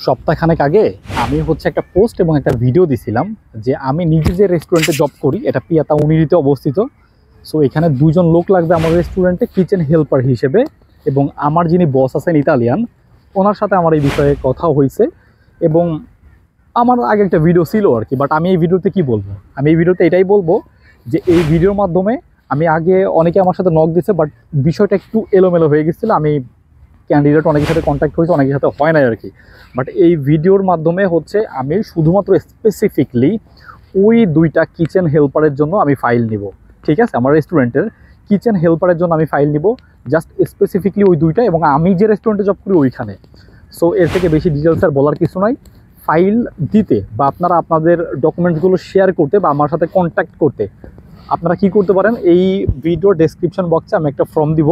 সপ্তাহখানেক আগে আমি একটা পোস্ট এবং একটা ভিডিও দিছিলাম যে আমি নিজে যে রেস্টুরেন্টে জব করি এটা পিয়াতা উনিরিতে অবস্থিত। সো এখানে দুজন লোক লাগবে আমার রেস্টুরেন্টে কিচেন হেল্পার হিসেবে, এবং আমার যিনি বস আছেন ইতালিয়ান, ওনার সাথে আমার এই বিষয়ে কথা হয়েছে। এবং আমার আগে একটা ভিডিও ছিল আর কি, বাট আমি এই ভিডিওতে কি বলবো, আমি এই ভিডিওতে এটাই বলবো যে এই ভিডিওর মাধ্যমে আমি আগে অনেকে আমার সাথে নক দিছে, বাট বিষয়টা একটু এলোমেলো হয়ে গেছিলো। আমি ক্যান্ডিডেট অনেকের সাথে কন্ট্যাক্ট হয়েছে, অনেকের সাথে হয় না আর কি। বাট এই ভিডিওর মাধ্যমে আমি শুধুমাত্র স্পেসিফিকলি ওই দুইটা কিচেন হেল্পারের জন্য আমি ফাইল নিব। ঠিক আছে, আমার রেস্টুরেন্টের কিচেন হেল্পারের জন্য আমি ফাইল নিব, জাস্ট স্পেসিফিকলি ওই দুইটা, এবং আমি যে রেস্টুরেন্টে জব করি ওইখানে। সো এর থেকে বেশি ডিটেলস আর বলার কিছু নাই। ফাইল দিতে বা আপনারা আপনাদের ডকুমেন্টসগুলো শেয়ার করতে বা আমার সাথে কন্ট্যাক্ট করতে আপনারা কি করতে পারেন, এই ভিডিও ডেসক্রিপশন বক্সে আমি একটা ফর্ম দিব।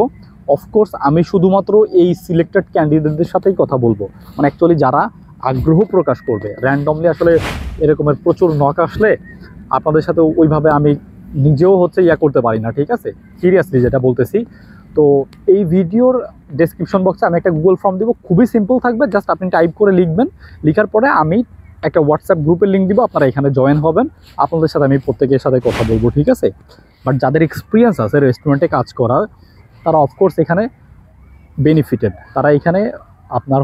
অফকোর্স আমি শুধুমাত্র এই সিলেক্টেড ক্যান্ডিডেটদের সাথেই কথা বলবো, মানে অ্যাকচুয়ালি যারা আগ্রহ প্রকাশ করবে। র্যান্ডমলি আসলে এরকমের প্রচুর নক আসলে আপনাদের সাথে ওইভাবে আমি নিজেও ইয়া করতে পারি না। ঠিক আছে, সিরিয়াসলি যেটা বলতেছি। তো এই ভিডিওর ডেসক্রিপশন বক্সে আমি একটা গুগল ফর্ম দিব, খুবই সিম্পল থাকবে। জাস্ট আপনি টাইপ করে লিখবেন, লিখার পরে আমি একটা হোয়াটসঅ্যাপ গ্রুপের লিঙ্ক দিব, আপনারা এখানে জয়েন হবেন। আপনাদের সাথে আমি প্রত্যেকের সাথে কথা বলবো। ঠিক আছে, বাট যাদের এক্সপিরিয়েন্স আছে রেস্টুরেন্টে কাজ করার, তারা অফকোর্স এখানে বেনিফিটেড, তারা এখানে আপনার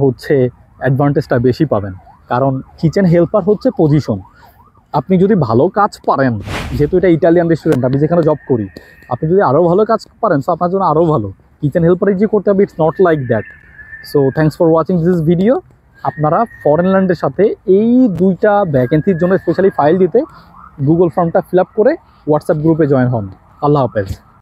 অ্যাডভান্টেজটা বেশি পাবেন। কারণ কিচেন হেল্পার পজিশন, আপনি যদি ভালো কাজ পারেন, যেহেতু এটা ইটালিয়ান রেস্টুরেন্ট, আমি যেখানে জব করি, আপনি যদি আরও ভালো কাজ পারেন সো আপনার জন্য আরও ভালো। কিচেন হেল্পারে যে করতে হবে, it's not like that. So thanks for watching this video. আপনারা ফরেন ল্যান্ডের সাথে এই দুইটা ভ্যাকেন্সির জন্য স্পেশালি ফাইল দিতে গুগল ফর্মটা ফিল আপ করে হোয়াটসঅ্যাপ গ্রুপে জয়েন হন। আল্লাহ হাফেজ।